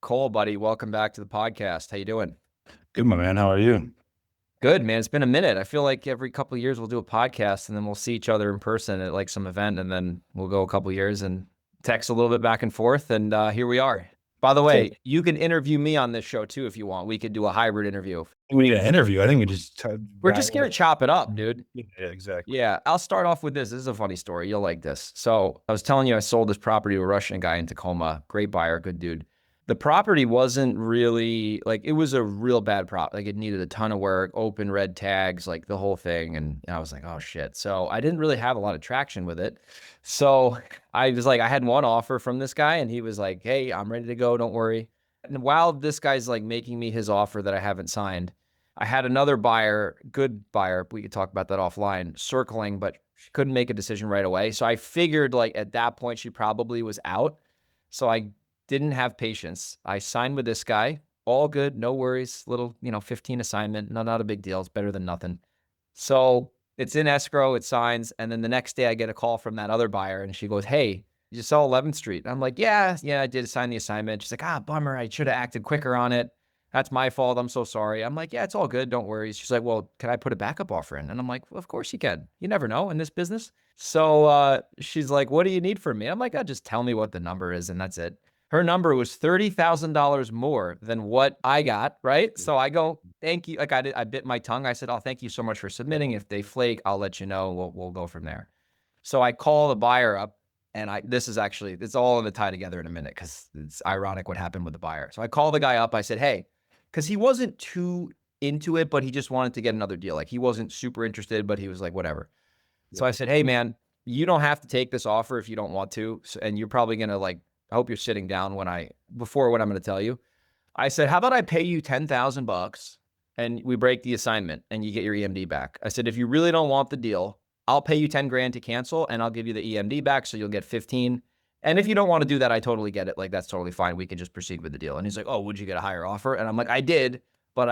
Cole, buddy. Welcome back to the podcast. How you doing? Good, my man. How are you? Good, man. It's been a minute. I feel like every couple of years we'll do a podcast and then we'll see each other in person at like some event, and then we'll go a couple of years and text a little bit back and forth. And here we are. By the way, you can interview me on this show too if you want. We could do a hybrid interview. We need an interview. I think we just We're just gonna chop it up, dude. Yeah, exactly. Yeah, I'll start off with this. This is a funny story. You'll like this. So I was telling you I sold this property to a Russian guy in Tacoma. Great buyer, good dude. The property wasn't really like, it was a real bad prop. Like, it needed a ton of work, open red tags, like the whole thing. And I was like, oh shit. So I didn't really have a lot of traction with it. So I was like, I had one offer from this guy and he was like, hey, I'm ready to go. Don't worry. And while this guy's like making me his offer that I haven't signed, I had another buyer, good buyer, we could talk about that offline, circling, but she couldn't make a decision right away. So I figured like at that point she probably was out. So I didn't have patience. I signed with this guy, all good, no worries, little, 15 assignment, not a big deal. It's better than nothing. So it's in escrow, it signs. And then the next day I get a call from that other buyer and she goes, hey, you sell 11th Street? And I'm like, yeah, I did sign the assignment. She's like, bummer. I should have acted quicker on it. That's my fault. I'm so sorry. I'm like, yeah, it's all good. Don't worry. She's like, well, can I put a backup offer in? And I'm like, well, of course you can. You never know in this business. So she's like, what do you need from me? I'm like, just tell me what the number is and that's it. Her number was $30,000 more than what I got, right? So I go, thank you. Like I bit my tongue. I said, oh, thank you so much for submitting. If they flake, I'll let you know. We'll go from there. So I call the buyer up, and this is actually, it's all going to tie together in a minute because it's ironic what happened with the buyer. So I call the guy up. I said, hey, because he wasn't too into it, but he just wanted to get another deal. Like, he wasn't super interested, but he was like, whatever. So I said, hey, man, you don't have to take this offer if you don't want to. And you're probably going to like, I hope you're sitting down before what I'm going to tell you. I said, how about I pay you $10,000 and we break the assignment and you get your EMD back. I said, if you really don't want the deal, I'll pay you 10 grand to cancel and I'll give you the EMD back. So you'll get 15. And if you don't want to do that, I totally get it. Like, that's totally fine. We can just proceed with the deal. And he's like, oh, would you get a higher offer? And I'm like, I did, but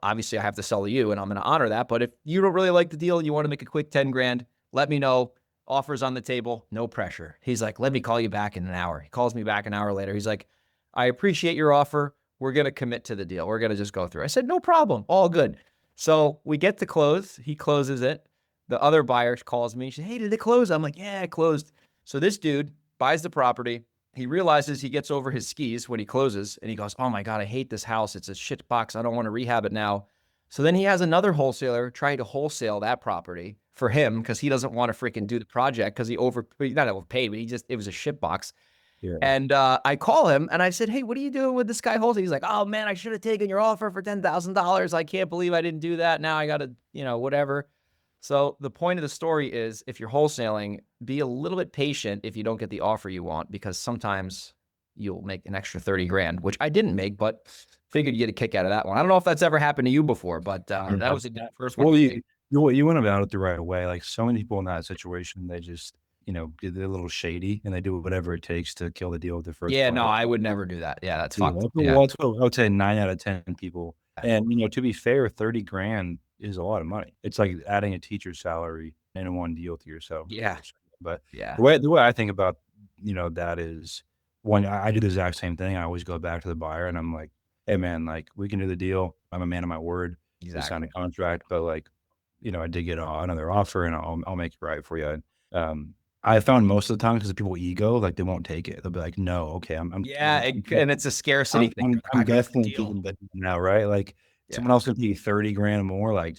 obviously I have to sell to you and I'm going to honor that. But if you don't really like the deal, you want to make a quick 10 grand, let me know. Offers on the table, no pressure. He's like, let me call you back in an hour. He calls me back an hour later. He's like, I appreciate your offer. We're going to commit to the deal. We're going to just go through. I said, no problem. All good. So we get to close. He closes it. The other buyer calls me. She said, hey, did it close? I'm like, yeah, it closed. So this dude buys the property. He realizes he gets over his skis when he closes and he goes, oh my God, I hate this house. It's a shit box. I don't want to rehab it now. So then he has another wholesaler try to wholesale that property for him because he doesn't want to freaking do the project because he not overpaid, but it was a shit box. Yeah. And I call him and I said, hey, what are you doing with this guy wholesale? He's like, oh man, I should have taken your offer for $10,000. I can't believe I didn't do that. Now I got to, whatever. So the point of the story is, if you're wholesaling, be a little bit patient if you don't get the offer you want, because sometimes you'll make an extra 30 grand, which I didn't make, but figured you get a kick out of that one. I don't know if that's ever happened to you before, but that was the first one. Well, you went about it the right way. Like, so many people in that situation, they just, they're a little shady and they do whatever it takes to kill the deal with the first. Yeah, no, I would never do that. Yeah, that's fucked. Well, I would say 9 out of 10 people. And, to be fair, 30 grand is a lot of money. It's like adding a teacher's salary in one deal to yourself. Yeah. But yeah, the way I think about, that is, when I do the exact same thing, I always go back to the buyer and I'm like, hey man, like, we can do the deal. I'm a man of my word. Exactly. I signed a contract, but like, I did get another offer and I'll make it right for you. I found most of the time, because people ego, like, they won't take it. They'll be like, no, okay, I'm and it's a scarcity thing. I'm definitely taking that now, right? Like, someone else could pay 30 grand more. Like,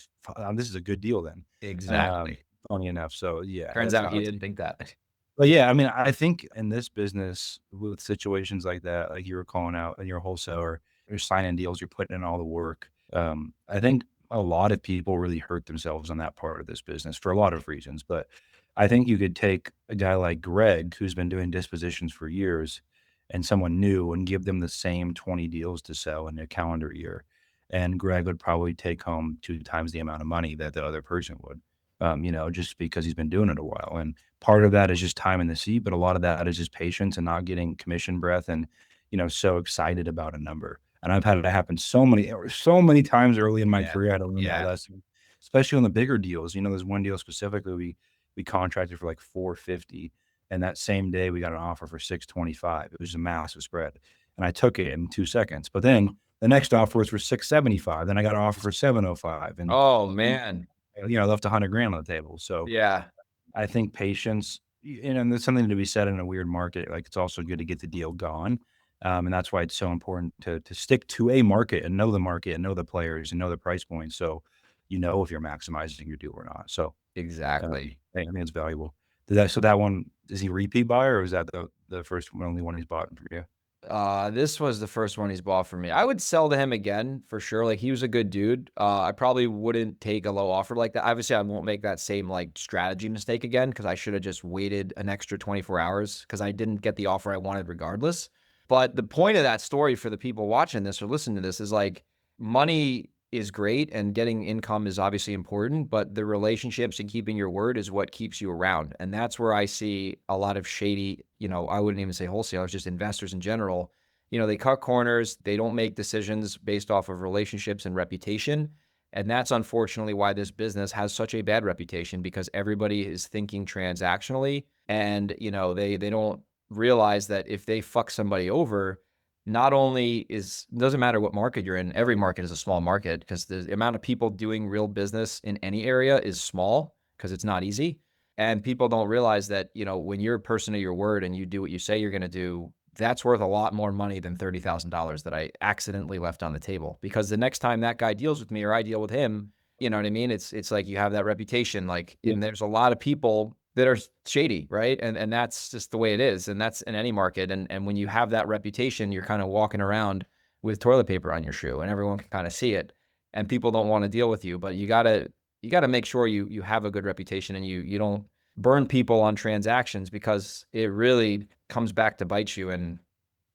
this is a good deal then. Exactly. Funny enough. So yeah. Turns out you didn't think that. But yeah, I mean, I think in this business with situations like that, like you were calling out, and you're a wholesaler, you're signing deals, you're putting in all the work. I think a lot of people really hurt themselves on that part of this business for a lot of reasons. But I think you could take a guy like Greg, who's been doing dispositions for years, and someone new, and give them the same 20 deals to sell in a calendar year. And Greg would probably take home 2 times the amount of money that the other person would, just because he's been doing it a while. And part of that is just time in the seat, but a lot of that is just patience and not getting commission breath and, so excited about a number. And I've had it happen so many times early in my career. I don't learn that lesson, especially on the bigger deals. There's one deal specifically we contracted for like 450, and that same day we got an offer for 625. It was a massive spread. and I took it in 2 seconds. But then the next offer was for 675. Then I got an offer for 705, and Oh man. I left 100 grand on the table. So Yeah, I think patience, and there's something to be said in a weird market. Like, it's also good to get the deal gone. And that's why it's so important to stick to a market and know the players and know the price points. So, if you're maximizing your deal or not. So, exactly. I think it's valuable. So that one, is he a repeat buyer, or is that the first one, only one he's bought for you? This was the first one he's bought for me. I would sell to him again for sure. Like he was a good dude. I probably wouldn't take a low offer like that. Obviously, I won't make that same like strategy mistake again because I should have just waited an extra 24 hours because I didn't get the offer I wanted regardless. But the point of that story for the people watching this or listening to this is like money is great and getting income is obviously important, but the relationships and keeping your word is what keeps you around. And that's where I see a lot of shady, I wouldn't even say wholesalers, just investors in general. They cut corners, they don't make decisions based off of relationships and reputation. And that's unfortunately why this business has such a bad reputation because everybody is thinking transactionally and, they don't realize that if they fuck somebody over, not only doesn't matter what market you're in, every market is a small market because the amount of people doing real business in any area is small because it's not easy. And people don't realize that, when you're a person of your word and you do what you say you're going to do, that's worth a lot more money than $30,000 that I accidentally left on the table. Because the next time that guy deals with me or I deal with him, you know what I mean? It's like you have that reputation, like, Yeah. and there's a lot of people that are shady, right? And that's just the way it is. And that's in any market. And when you have that reputation, you're kind of walking around with toilet paper on your shoe and everyone can kind of see it. And people don't want to deal with you. But you gotta make sure you have a good reputation and you don't burn people on transactions because it really comes back to bite you. And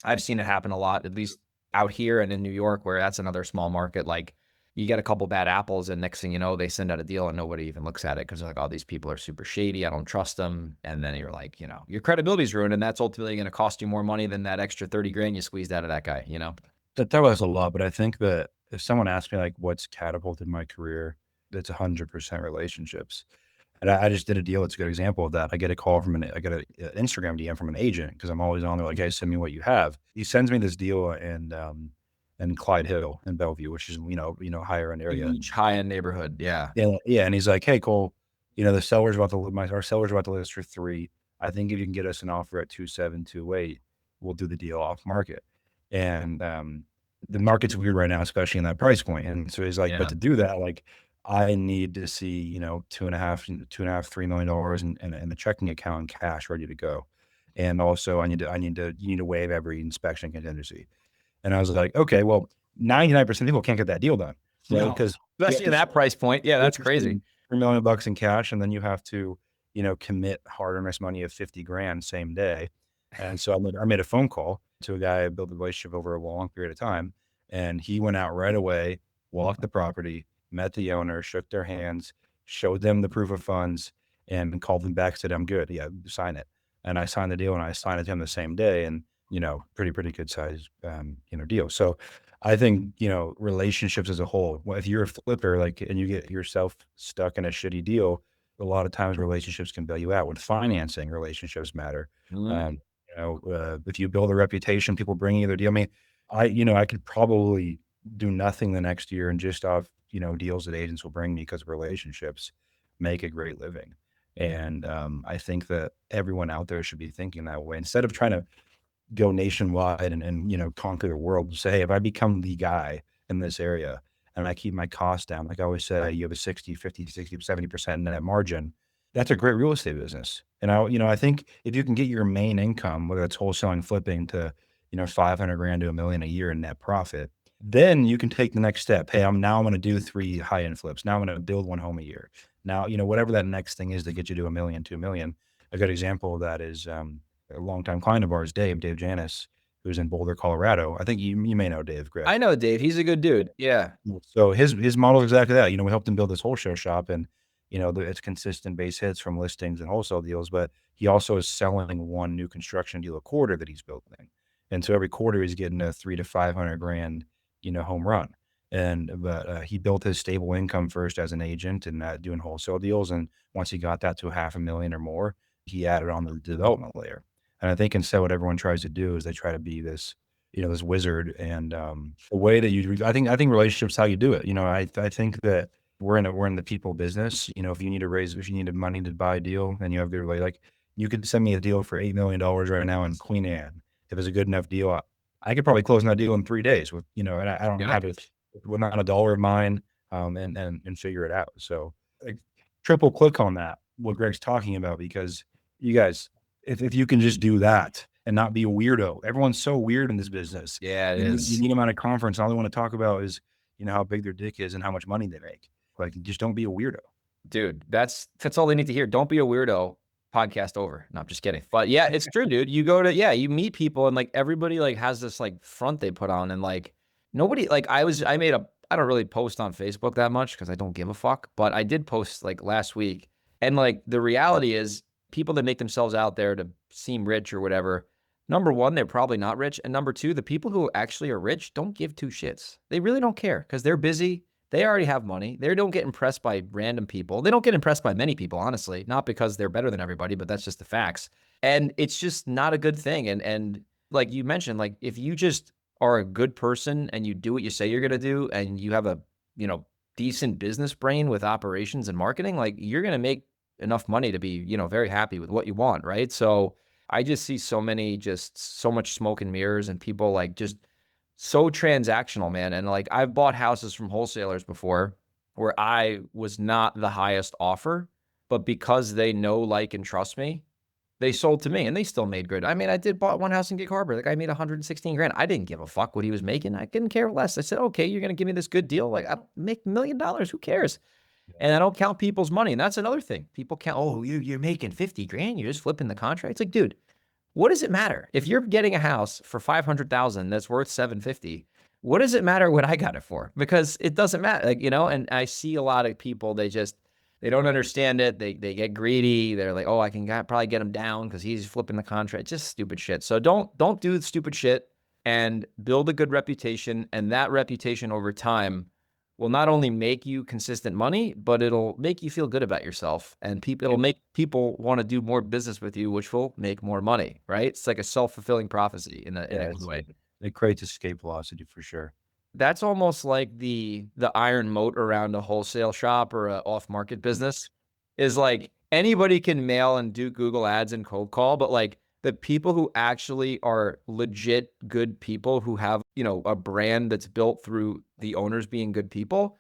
I've seen it happen a lot, at least out here and in New York, where that's another small market. Like you get a couple bad apples, and next thing you know, they send out a deal and nobody even looks at it because they're like, oh, these people are super shady. I don't trust them. And then you're like, your credibility's ruined, and that's ultimately going to cost you more money than that extra 30 grand you squeezed out of that guy. That was a lot, but I think that if someone asked me, like, what's catapulted my career, that's 100% relationships. And I just did a deal. It's a good example of that. I get a call I get an Instagram DM from an agent because I'm always on there like, hey, send me what you have. He sends me this deal in Clyde Hill in Bellevue, which is, higher end area. Huge high-end neighborhood. Yeah. Yeah, yeah, and he's like, "Hey, Cole, the seller's about to our seller's about to list for 3. I think if you can get us an offer at 2.7, 2.8, we'll do the deal off market." And, the market's weird right now, especially in that price point, and so he's like, "But Yeah. to do that, like, I need to see, 2.5, $3 million in a checking account in cash ready to go. And also you need to waive every inspection contingency." And I was like, "Okay, well, 99% of people can't get that deal done." Right? No. Because Especially at that price point. Yeah, that's crazy. $3 million in cash, and then you have to, commit hard earnest money of 50 grand same day. And so I made a phone call to a guy I built a relationship over a long period of time, and he went out right away, walked the property, met the owner, shook their hands, showed them the proof of funds, and called them back, said, "I'm good. Yeah, sign it." And I signed the deal, and I signed it to him the same day, and, pretty good size, deal. So I think, relationships as a whole, well, if you're a flipper, like, and you get yourself stuck in a shitty deal, a lot of times relationships can bail you out. With financing, relationships matter. Mhm. Um, if you build a reputation, people bring you their deal. I mean, I could probably do nothing the next year and just off, deals that agents will bring me because of relationships make a great living. And I think that everyone out there should be thinking that way instead of trying to go nationwide and conquer the world. Say, hey, if I become the guy in this area and I keep my costs down, like I always say, you have a 60, 50, 60, 70% net margin. That's a great real estate business. And I think if you can get your main income, whether it's wholesaling, flipping to, 500 grand to $1 million a year in net profit, then you can take the next step. Hey, I'm going to do 3 high end flips. Now I'm going to build 1 home a year. Now, whatever that next thing is to get you to 1 million, 2 million. A good example of that is, a longtime client of ours, Dave Janis, who's in Boulder, Colorado. I think you may know Dave, Greg. I know Dave. He's a good dude. Yeah. So his model is exactly that. We helped him build this wholesale shop, and it's consistent base hits from listings and wholesale deals. But he also is selling 1 new construction deal a quarter that he's building, and so every quarter he's getting a 3 to 500 grand, home run. But he built his stable income first as an agent and doing wholesale deals, and once he got that to 500,000 or more, he added on the development layer. And I think instead what everyone tries to do is they try to be this, this wizard. And the way that I think relationships how you do it. I think that we're in the people business. If you need money to buy a deal, and you have good like you could send me a deal for $8 million right now in Queen Anne. If it's a good enough deal, I could probably close that deal in 3 days and I don't Yeah. have it with not a dollar of mine, and figure it out. So like, triple click on that, what Greg's talking about, because you guys, if you can just do that and not be a weirdo. Everyone's so weird in this business. Yeah, it You is. meet them at a conference, and all they want to talk about is, how big their dick is and how much money they make. Like, just don't be a weirdo. Dude, that's all they need to hear. Don't be a weirdo. Podcast over. No, I'm just kidding. But yeah, it's true, dude. You meet people and like everybody like has this like front they put on and like nobody like I don't really post on Facebook that much because I don't give a fuck, but I did post like last week. And like the reality is people that make themselves out there to seem rich or whatever, number one, they're probably not rich. And number two, the people who actually are rich don't give two shits. They really don't care because they're busy. They already have money. They don't get impressed by random people. They don't get impressed by many people, honestly, not because they're better than everybody, but that's just the facts. And it's just not a good thing. And like you mentioned, like if you just are a good person and you do what you say you're gonna do, and you have a you know decent business brain with operations and marketing, like you're gonna make enough money to be very happy with what you want, right? So I just see so much smoke and mirrors, and people like just so transactional, man. And like I've bought houses from wholesalers before where I was not the highest offer, but because they know, like, and trust me, they sold to me and they still made good. I mean, I did bought one house in Gig Harbor. The guy made 116 grand. I didn't give a fuck what he was making. I couldn't care less. I said, okay, you're going to give me this good deal. Like, I don't make $1 million. Who cares? And I don't count people's money. And that's another thing. People count, oh, you're making 50 grand. You're just flipping the contract. It's like, dude, what does it matter? If you're getting a house for 500,000 that's worth 750, what does it matter what I got it for? Because it doesn't matter. Like, and I see a lot of people, they don't understand it. They get greedy. They're like, oh, I can probably get him down because he's flipping the contract. Just stupid shit. So don't do stupid shit, and build a good reputation. And that reputation over time will not only make you consistent money, but it'll make you feel good about yourself. And it'll make people want to do more business with you, which will make more money, right? It's like a self-fulfilling prophecy in a good way. It creates escape velocity for sure. That's almost like the iron moat around a wholesale shop or a off-market business is like anybody can mail and do Google ads and cold call, but like the people who actually are legit good people who have, a brand that's built through the owners being good people,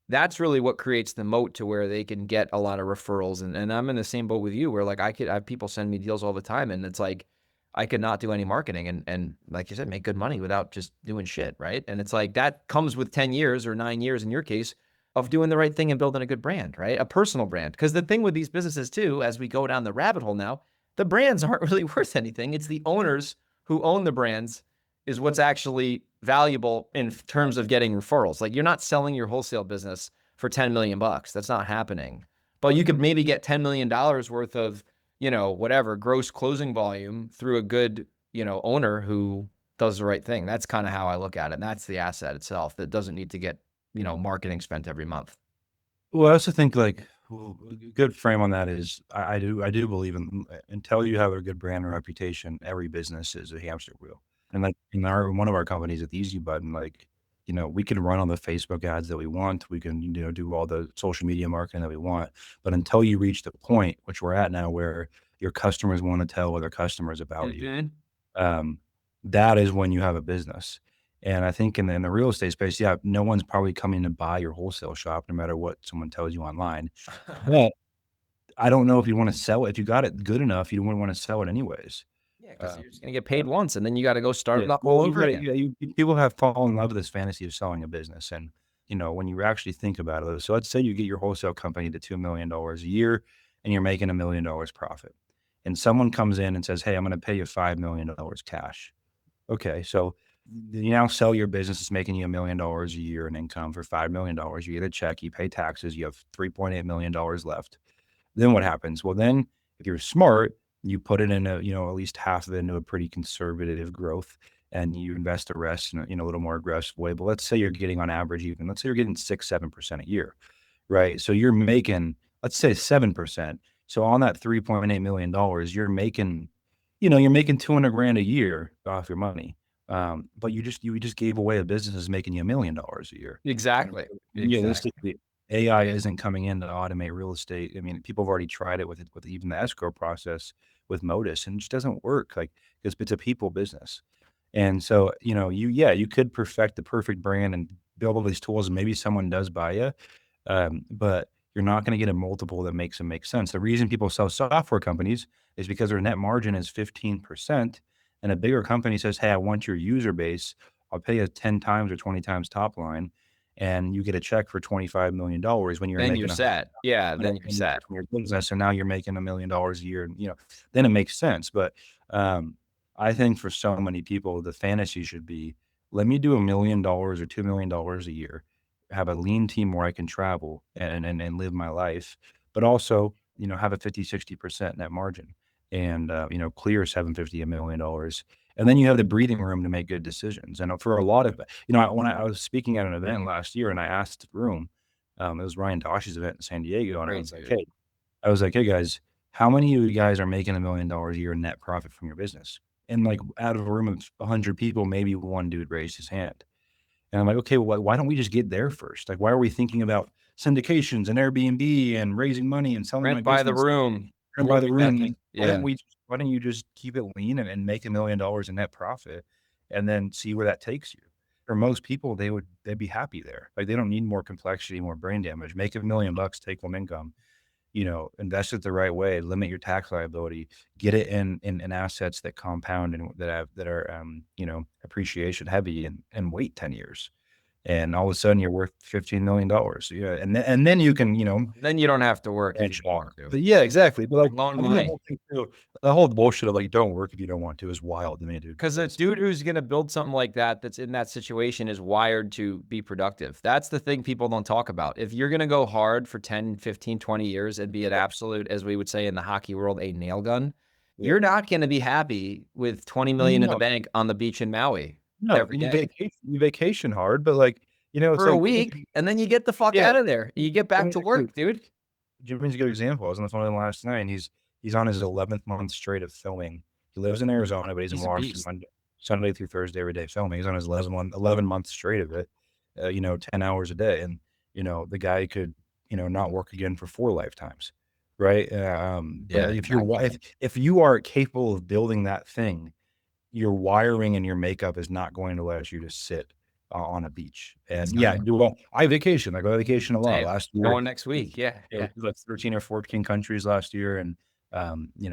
that's really what creates the moat to where they can get a lot of referrals. And I'm in the same boat with you where like I have people send me deals all the time, and it's like I could not do any marketing and like you said, make good money without just doing shit, right? And it's like that comes with 10 years or 9 years in your case of doing the right thing and building a good brand, right? A personal brand. Because the thing with these businesses too, as we go down the rabbit hole now, the brands aren't really worth anything. It's the owners who own the brands is what's actually valuable in terms of getting referrals. Like you're not selling your wholesale business for 10 million bucks. That's not happening. But you could maybe get $10 million worth of whatever gross closing volume through a good, owner who does the right thing. That's kind of how I look at it. And that's the asset itself that doesn't need to get, marketing spent every month. Well, I also think like a good frame on that is I do believe until you have a good brand and reputation, every business is a hamster wheel. And like in one of our companies at the Easy Button, like, we can run all the Facebook ads that we want. We can, do all the social media marketing that we want. But until you reach the point, which we're at now, where your customers want to tell other customers about you, Mhm. um, that is when you have a business. And I think in the real estate space, yeah, no one's probably coming to buy your wholesale shop no matter what someone tells you online. But I don't know if you wanna sell it. If you got it good enough, you wouldn't wanna sell it anyways. Yeah, because Uh, you're just gonna get paid once, and then you got to go start yeah, it up all well, you over gotta again. yeah, people have fallen in love with this fantasy of selling a business, and, when you actually think about it, so let's say you get your wholesale company to $2 million a year, and you're making $1 million profit, and someone comes in and says, "Hey, I'm gonna pay you $5 million cash." Okay, so you now sell your business, it's making you $1 million a year in income for $5 million. You get a check, you pay taxes, you have $3.8 million left. Then what happens? Well, then if you're smart, you put it in at least half of it into a pretty conservative growth, and you invest the rest in a little more aggressive way. But let's say you're getting on average, even let's say you're getting 6, 7% a year, right? So you're making, let's say 7%. So on that $3.8 million, you're making 200 grand a year off your money. But you just gave away a business that's making you $1 million a year. And Exactly. Exactly. realistically, AI isn't coming in to automate real estate. I mean, people have already tried it with even the escrow process with Modus, and it just doesn't work. Like, because it's a people business. And so, you could perfect the perfect brand and build all these tools, and maybe someone does buy you, but you're not going to get a multiple that makes them make sense. The reason people sell software companies is because their net margin is 15%, and a bigger company says, "Hey, I want your user base. I'll pay you 10 times or 20 times top line, and you get a check for $25 million when you're Then you're making set. Yeah. Then you're 100 set. from your business, and now you're making $1 million a year, and, then it makes sense. But, I think for so many people, the fantasy should be, "Let me do $1 million or $2 million a year, have a lean team where I can travel and live my life, but also, have a 50-60% net margin and, clear 750, $1 million. And then you have the breathing room to make good decisions." And for a lot of when I was speaking at an event last year and I asked the room, it was Ryan Tosh's event in San Diego, and I Great was like, dude. "Hey guys, how many of you guys are making $1 million a year in net profit from your business?" And, like, out of a room of 100 people, maybe one dude raised his hand. And I'm like, "Okay, well, why don't we just get there first? Like, why are we thinking about syndications and Airbnb and raising money and selling my Rent by the business room. and by the Mortgage room? backing. Why don't Yeah. we why don't you just keep it lean and make $1 million in net profit and then see where that takes you?" For most people, they'd be happy there. Like, they don't need more complexity, more brain damage. Make $1 million, take home income, invest it the right way, limit your tax liability, get it in assets that compound and that are, appreciation heavy, and wait 10 years. And all of a sudden you're worth $15 million. Yeah. And then you can, Then you don't have to work if you don't benchmark. want to. But yeah, exactly. But like, Loan I think the money. whole thing too, the whole bullshit of like, don't work if you don't want to is wild to me, dude. Because a dude who's going to build something like that, that's in that situation, is wired to be productive. That's the thing people don't talk about. If you're going to go hard for 10, 15, 20 years and be an absolute, as we would say in the hockey world, a nail gun, Yeah. you're not going to be happy with 20 million in the No, bank on the beach in Maui no, every day you vacation hard, but like, it's for a like, week. And then you get the fuck yeah, out of there. You get let back me to actually work, dude. Jimmy's a good example. I was on the phone with him last night, and he's on his 11th month straight of filming. He lives in Arizona, but he's in He's a Washington beast. Sunday through Thursday every day filming. He's on his 11 months straight of it, 10 hours a day. And, the guy could, not work again for 4 lifetimes, right? But Yeah, if you're exactly. if you are capable of building that thing, your wiring and your makeup is not going to let you just sit on a beach. And It's yeah, not. well, I vacation. I go vacation a lot. Same. Last year, Going next week. Yeah, yeah. we left 13 or 14 countries last year, and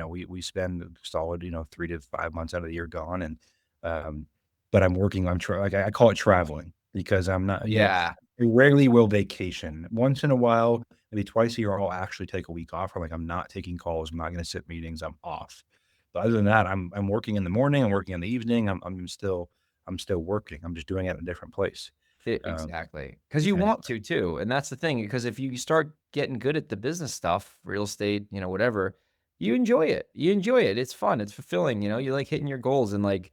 we spend a solid 3 to 5 months out of the year gone, and um, but I'm working. Like I call it traveling because I'm not. Yeah. I rarely will vacation. Once in a while, maybe twice a year, I'll actually take a week off. Or like I'm not taking calls. I'm not going to sit meetings. I'm off. But other than that, I'm working in the morning. I'm working in the evening. I'm still working. I'm just doing it in a different place. Um, Exactly. Because you and want to too. And that's the thing. Because if you start getting good at the business stuff, real estate, whatever, you enjoy it. You enjoy it. It's fun. It's fulfilling. You like hitting your goals. And like,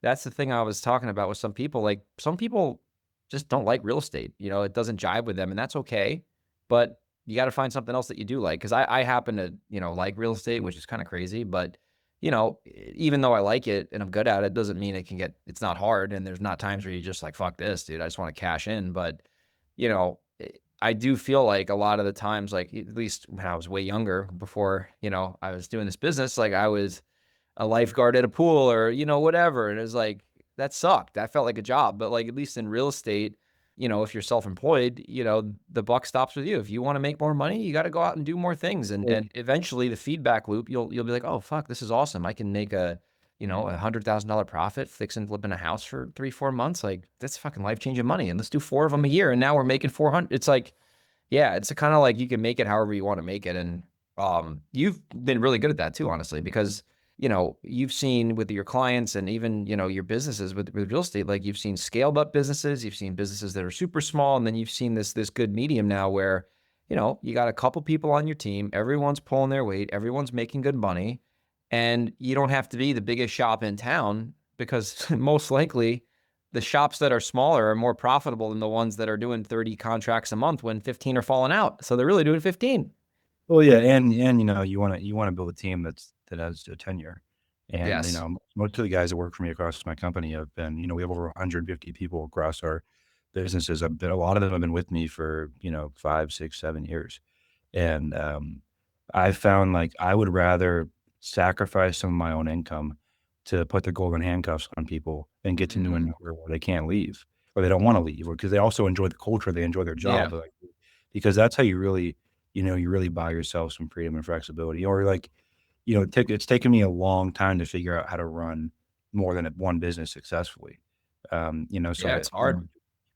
that's the thing I was talking about with some people. Like, some people just don't like real estate. It doesn't jive with them. And that's okay. But you got to find something else that you do like. Because I happen to, like real estate, which is kind of crazy. But even though I like it and I'm good at it, doesn't mean it's not hard. And there's not times where you just like, fuck this, dude. I just want to cash in. But, you know, I do feel like a lot of the times, like at least when I was way younger, before, I was doing this business, like I was a lifeguard at a pool or, whatever. And it was like, that sucked. That felt like a job. But like, at least in real estate, if you're self-employed, the buck stops with you. If you want to make more money, you got to go out and do more things. And eventually the feedback loop, you'll be like, oh, fuck, this is awesome. I can make $100,000 profit fixing and flipping a house for 3-4 months. Like that's fucking life-changing money. And let's do 4 of them a year. And now we're making 400. It's like, yeah, it's kind of like you can make it however you want to make it. And you've been really good at that too, honestly, because you've seen with your clients and even, your businesses with real estate, like you've seen scaled up businesses, you've seen businesses that are super small, and then you've seen this good medium now where, you got a couple people on your team, everyone's pulling their weight, everyone's making good money, and you don't have to be the biggest shop in town because most likely the shops that are smaller are more profitable than the ones that are doing 30 contracts a month when 15 are falling out. So they're really doing 15. Well, yeah, and you wanna build a team that has a tenure. And, Yes. most of the guys that work for me across my company have been, we have over 150 people across our businesses. A lot of them have been with me for, 5, 6, 7 years. And, I found like I would rather sacrifice some of my own income to put the golden handcuffs on people and get to know a Mhm. number where they can't leave or they don't want to leave, or because they also enjoy the culture, they enjoy their Yeah. job. But like, because that's how you really, you really buy yourself some freedom and flexibility. Or like, it's taken me a long time to figure out how to run more than one business successfully. So Yeah, it's hard.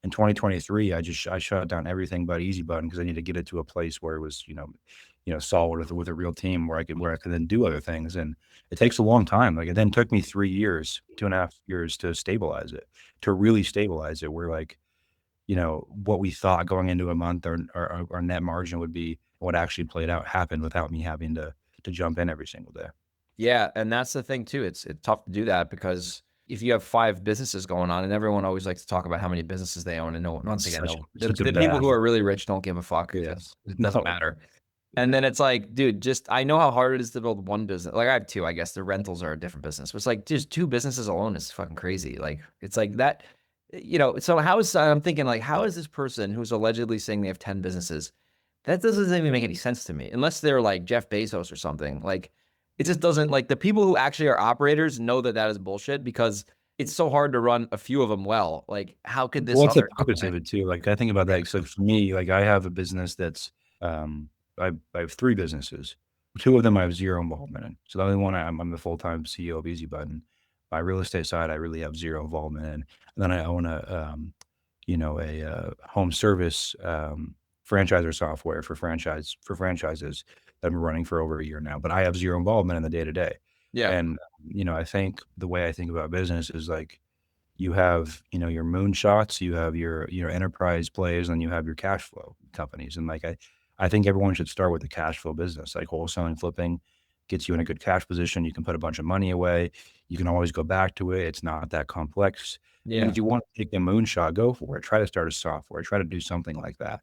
in 2023, I shut down everything but Easy Button because I need to get it to a place where it was, solid with a real team where I could then do other things. And it takes a long time. Like it then took me 3 years, 2.5 years to stabilize it, to really stabilize it. Where like, what we thought going into a month or our net margin would be, what actually played out happened without me having to jump in every single day. Yeah, and that's the thing too. It's tough to do that because if you have 5 businesses going on, and everyone always likes to talk about how many businesses they own, and no once again, no, Such a the people bad. who are really rich don't give a fuck Yeah. because it doesn't No. matter. And then it's like, dude, just I know how hard it is to build one business. Like I have 2, I guess. The rentals are a different business. But it's like just 2 businesses alone is fucking crazy. Like it's like that, so how is I'm thinking like, how is this person who's allegedly saying they have 10 businesses? That doesn't even make any sense to me, unless they're like Jeff Bezos or something. Like, it just doesn't like the people who actually are operators know that that is bullshit because it's so hard to run a few of them well. Like, how could this Well, it's the other purpose guy? of it too. Like, I think about Yeah. that. So for me, like I have a business that's, I have 3 businesses. 2 of them I have 0 involvement in. So the only one I'm the full-time CEO of Easy Button. My real estate side, I really have 0 involvement in. And then I own a home service, franchiser software for franchises that I've been running for over a year now, but I have 0 involvement in the day to day. Yeah. And, I think the way I think about business is like, you have, your moonshots, you have your enterprise plays, and you have your cash flow companies. And like I think everyone should start with the cash flow business. Like wholesaling, flipping gets you in a good cash position. You can put a bunch of money away. You can always go back to it. It's not that complex. And then Yeah. if you want to take a moonshot, go for it. Try to start a software. Try to do something like that.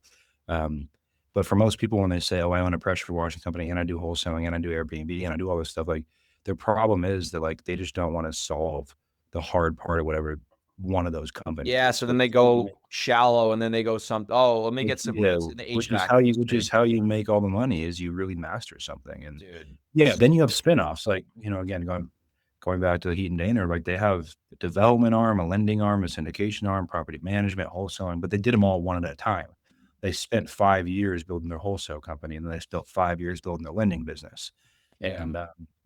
Um, but for most people, when they say, "Oh, I own a pressure washing company and I do wholesaling and I do Airbnb and I do all this stuff," like their problem is that like they just don't want to solve the hard part of whatever one of those companies Yeah. is. So then they go shallow and then they go oh, let me get some Yeah, roots in the which is HVAC how industry. you make all the money is you really master something. And Dude. yeah, then you have spinoffs like, again, going back to the Heat and Dana, like they have a development arm, a lending arm, a syndication arm, property management, wholesaling, but they did them all one at a time. They spent 5 years building their wholesale company, and then they spent 5 years building their lending business. Yeah. And,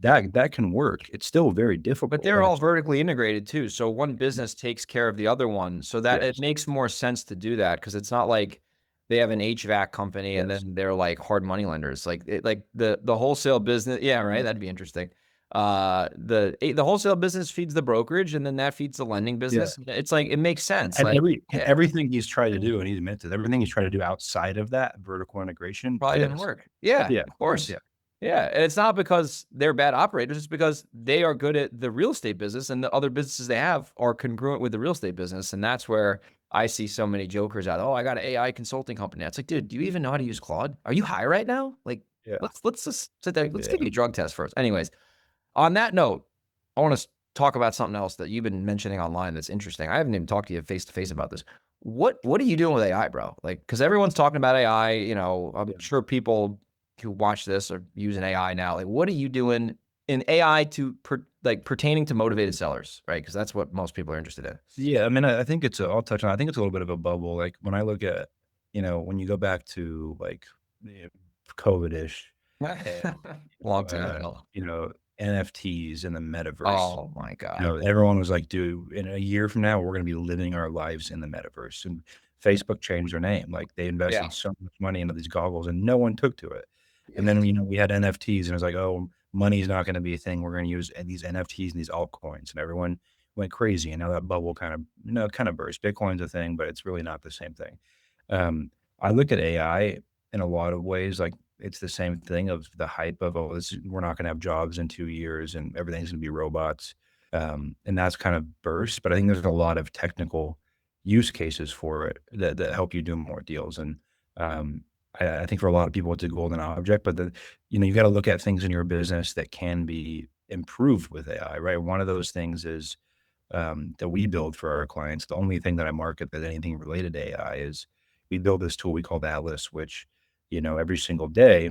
that can work. It's still very But difficult, they're and all it's vertically integrated too. So one business takes care of the other one. So that it yes, makes more sense to do that because it's not like they have an HVAC company and yes. then they're like hard money lenders. Like like the wholesale business. Yeah, right. That'd be interesting. The wholesale business feeds the brokerage and then that feeds the lending Yeah. business. It's like it makes sense. And Like, yeah, everything he's tried to do, and he's admitted everything he's tried to do outside of that vertical integration probably didn't fails. work. Yeah, Yeah, of course. yeah, Yeah, and it's not because they're bad operators, it's because they are good at the real estate business and the other businesses they have are congruent with the real estate business, and that's where I see so many jokers out, "Oh, I got an AI consulting company." It's like, "Dude, do you even know how to use Claude? Are you high right now? Like, yeah, let's just sit there, let's give yeah. you a drug test first." Anyways, on that note, I wanna talk about something else that you've been mentioning online that's interesting. I haven't even talked to you face to face about this. What are you doing with AI, bro? Like, because everyone's talking about AI, I'm Yeah. sure people who watch this are using AI now. Like, what are you doing in AI to like pertaining to motivated sellers, right? Because that's what most people are interested in. Yeah, I mean, I think I'll touch on I think it's a little bit of a bubble, like, when I look at, when you go back to, like, yeah, COVID-ish and, Long time uh, ago. you know, NFTs and the metaverse. Oh my God. Everyone was like, "Dude, in a year from now, we're gonna be living our lives in the metaverse." And Facebook changed their name. Like, they Yeah. invested so much money into these goggles, and no one took to it. And then, we had NFTs, and it was like, "Oh, money's not gonna be a thing. We're gonna use these NFTs and these altcoins." And everyone went crazy, and now that bubble kind of burst. Bitcoin's a thing, but it's really not the same thing. Um, I look at AI in a lot of ways, like, it's the same thing of the hype of, "Oh, we're not gonna have jobs in 2 years, and everything's gonna be robots." And that's kind of burst, but I think there's a lot of technical use cases for it that help you do more deals. And I think for a lot of people, it's a golden object, but you got to look at things in your business that can be improved with AI, right? One of those things is that we build for our clients. The only thing that I market that anything related to AI is we build this tool we call Atlas, which, every single day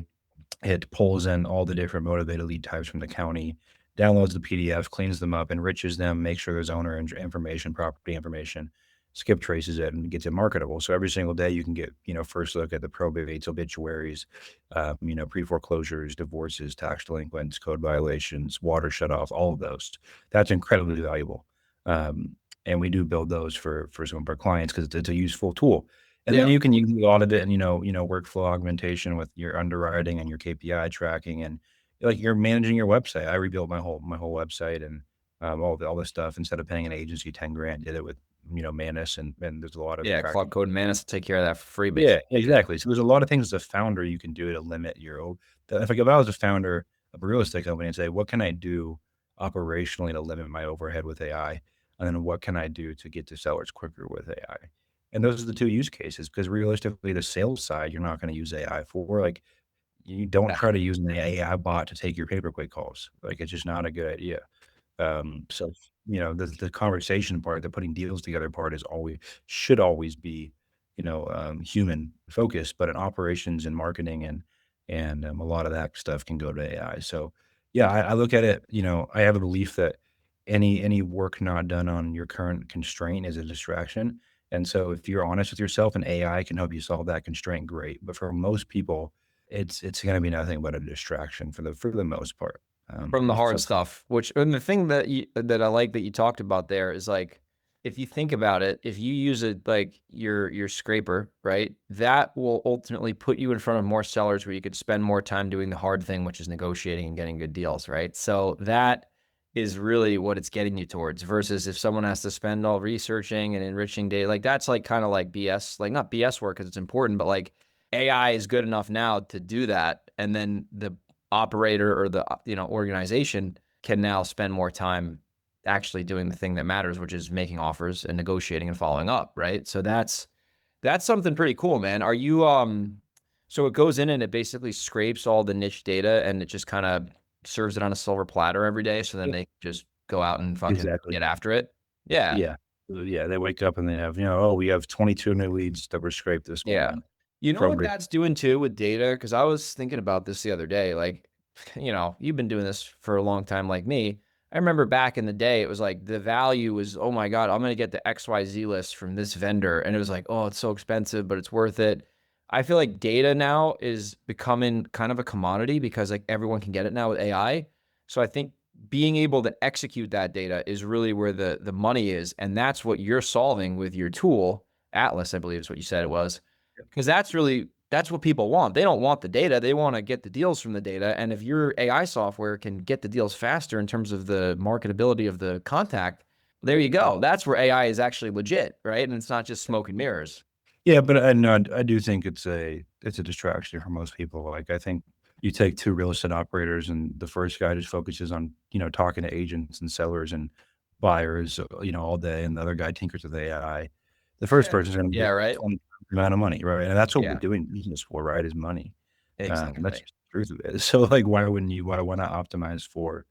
it pulls in all the different motivated lead types from the county, downloads the PDFs, cleans them up, enriches them, makes sure there's owner information, property information, skip traces it, and gets it marketable. So every single day you can get, first look at the probates, obituaries, pre-foreclosures, divorces, tax delinquents, code violations, water shutoffs, all of those. That's incredibly valuable. And we do build those for some of our clients because it's a useful tool. And then Yeah. you can use audit it and, workflow augmentation with your underwriting and your KPI tracking and like you're managing your website. I rebuilt my whole website and all this stuff instead of paying an agency 10 grand, did it with, Manus and there's a lot of Yeah. Cloud tracking. Code Manus will take care of that for free, Yeah, basically. exactly. So there's a lot of things as a founder you can do to limit your if I was a founder of a real estate company and say, what can I do operationally to limit my overhead with AI? And then what can I do to get to sellers quicker with AI? And those are the two use cases because realistically, the sales side, you're not going to use AI for. Like, you don't Yeah. try to use an AI bot to take your pay-per-click calls. Like, it's just not a good idea. So, the conversation part, the putting deals together part is always should always be, human focused, but in operations and marketing and a lot of that stuff can go to AI. So, yeah, I look at it, I have a belief that any work not done on your current constraint is a distraction. And so if you're honest with yourself and AI can help you solve that constraint, great. But for most people, it's going to be nothing but a distraction for the most part. From the hard So stuff, which and the thing that I like that you talked about there is like, if you think about it, if you use it like your scraper, right, that will ultimately put you in front of more sellers where you could spend more time doing the hard thing, which is negotiating and getting good deals, right? So that is really what it's getting you towards versus if someone has to spend all researching and enriching data, like that's like kind of like BS, like not BS work because it's important, but like AI is good enough now to do that. And then the operator or the organization can now spend more time actually doing the thing that matters, which is making offers and negotiating and following up, right? So that's something pretty cool, man. Are you so it goes in and it basically scrapes all the niche data and it just kind of serves it on a silver platter every day so then yeah, they just go out and fucking exactly. get after it? Yeah. Yeah. Yeah, they wake up and they have, "Oh, we have 22 new leads that were scraped this Yeah. morning You know from what re." that's doing too with data? Because I was thinking about this the other day. Like, you've been doing this for a long time like me. I remember back in the day, it was like the value was, oh my God, I'm going to get the XYZ list from this vendor. And it was like, oh, it's so expensive, but it's worth it. I feel like data now is becoming kind of a commodity because like everyone can get it now with AI. So I think being able to execute that data is really where the money is. And that's what you're solving with your tool. Atlas, I believe is what you said it was. Because that's what people want. They don't want the data. They want to get the deals from the data. And if your AI software can get the deals faster in terms of the marketability of the contact, there you go. That's where AI is actually legit, right? And it's not just smoke and mirrors. Yeah, but no, I do think it's a distraction for most people. Like, I think you take 2 real estate operators, and the first guy just focuses on, talking to agents and sellers and buyers, all day, and the other guy tinkers with AI. The first Yeah. person's gonna Yeah, get right. 20 amount of money, right? And that's what we're Yeah, doing business for, right, is money. That's exactly. just the truth of it. So, like, why not optimize for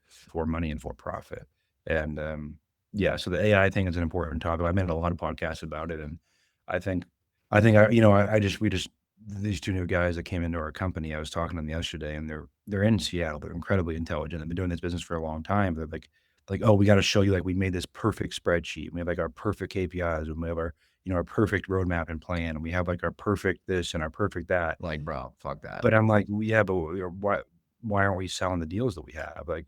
money and for profit? And, yeah, so the AI thing is an important topic. I made a lot of podcasts about it, and I think I just we just these 2 new guys that came into our company, I was talking to them yesterday, and they're in Seattle. They're incredibly intelligent. They've been doing this business for a long time. They're like, "Oh, we gotta show you, like, we made this perfect spreadsheet. We have, like, our perfect KPIs, and we have our, our perfect roadmap and plan, and we have, like, our perfect this and our perfect that." Like, bro, fuck that. But I'm like, "Well, yeah, but why aren't we selling the deals that we have?" Like,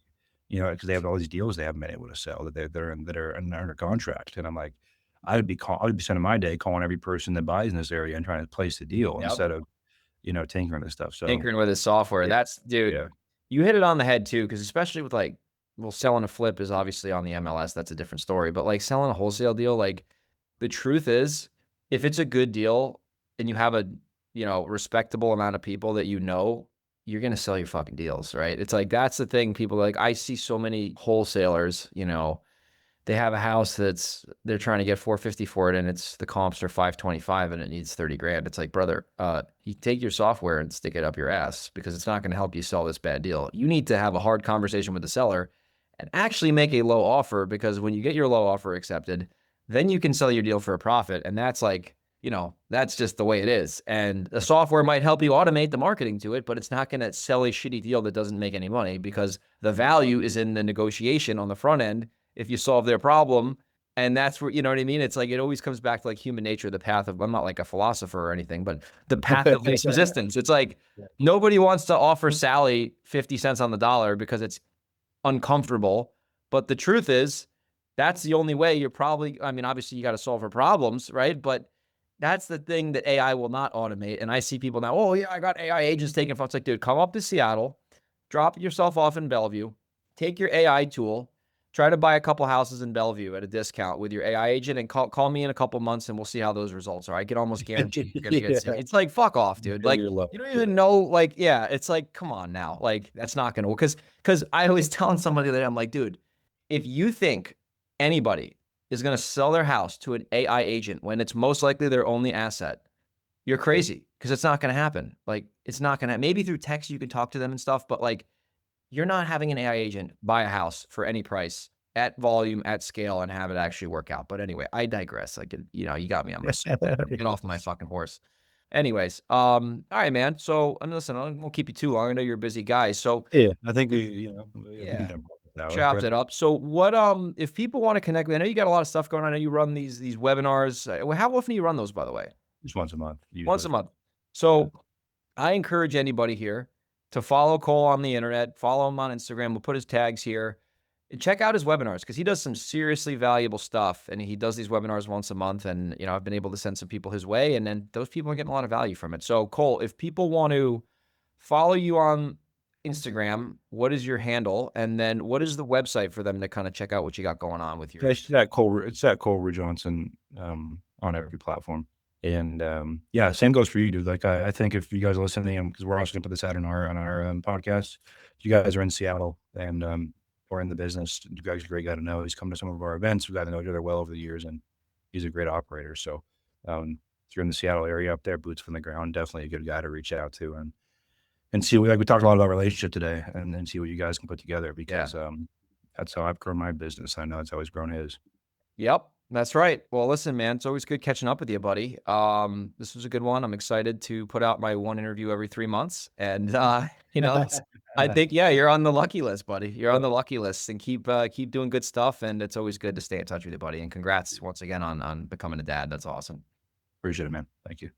because they have all these deals they haven't been able to sell that are under contract. And I'm like, I would be spending my day calling every person that buys in this area and trying to place the deal Yep. instead of, tinkering with stuff. So, Tinkering with his software. yeah, That's dude, yeah. you hit it on the head too, because especially with like, well, selling a flip is obviously on the MLS. That's a different story. But like selling a wholesale deal, like the truth is, if it's a good deal and you have a respectable amount of people that you're gonna sell your fucking deals, right? It's like that's the thing. People like I see so many wholesalers, they have a house they're trying to get 450 for it and it's the comps are 525 and it needs 30 grand. It's like, brother, you take your software and stick it up your ass because it's not going to help you sell this bad deal. You need to have a hard conversation with the seller and actually make a low offer, because when you get your low offer accepted, then you can sell your deal for a profit. And that's like, that's just the way it is. And the software might help you automate the marketing to it, but it's not going to sell a shitty deal that doesn't make any money, because the value is in the negotiation on the front end if you solve their problem. And that's where, you know what I mean? It's like, it always comes back to like human nature, the path of, I'm not like a philosopher or anything, but the path of least resistance. It's like, nobody wants to offer Sally 50 cents on the dollar because it's uncomfortable. But the truth is, that's the only way you're probably, I mean, obviously you got to solve her problems, right? But that's the thing that AI will not automate. And I see people now, oh yeah, I got AI agents taking photos. It's like, dude, come up to Seattle, drop yourself off in Bellevue, take your AI tool, try to buy a couple houses in Bellevue at a discount with your AI agent, and call me in a couple months and we'll see how those results are. I can almost guarantee you're gonna get sick. It's like, fuck off, dude. Like, you don't even know, like, yeah, it's like, come on now. Like, that's not gonna work. Because I always telling somebody that, I'm like, dude, if you think anybody is gonna sell their house to an AI agent when it's most likely their only asset, you're crazy, because it's not gonna happen. Like, it's not gonna, maybe through text you can talk to them and stuff, but like, you're not having an AI agent buy a house for any price at volume, at scale, and have it actually work out. But anyway, I digress. Like, you got me on my get off my fucking horse. Anyways, all right, man. So, and listen, I won't keep you too long. I know you're a busy guy. So, Yeah, I think we yeah, can that way, chopped right? it up. So, what, if people want to connect with, I know you got a lot of stuff going on. I know you run these webinars. How often do you run those, by the way? Just once a month, Once usually. a month. Yeah. So, I encourage anybody here to follow Cole on the internet, follow him on Instagram. We'll put his tags here. And check out his webinars, because he does some seriously valuable stuff. And he does these webinars once a month. And, I've been able to send some people his way. And then those people are getting a lot of value from it. So, Cole, if people want to follow you on Instagram, what is your handle? And then what is the website for them to kind of check out what you got going on with your. It's that Cole Ruud-Johnson on every platform. And yeah, same goes for you, dude. Like I think if you guys are listening, because we're also gonna put this out on our podcast. If you guys are in Seattle and or in the business, you guys are a great guy to know. He's come to some of our events. We've got to know each other well over the years, and he's a great operator. So if you're in the Seattle area up there, boots on the ground, definitely a good guy to reach out to and see. Like we talked a lot about relationship today, and see what you guys can put together, because that's how I've grown my business. I know it's always grown his. Yep, that's right. Well, listen, man, it's always good catching up with you, buddy. This was a good one. I'm excited to put out my one interview every 3 months. And, I think, yeah, you're on the lucky list, buddy. You're on the lucky list, and keep doing good stuff. And it's always good to stay in touch with you, buddy. And congrats once again on becoming a dad. That's awesome. Appreciate it, man. Thank you.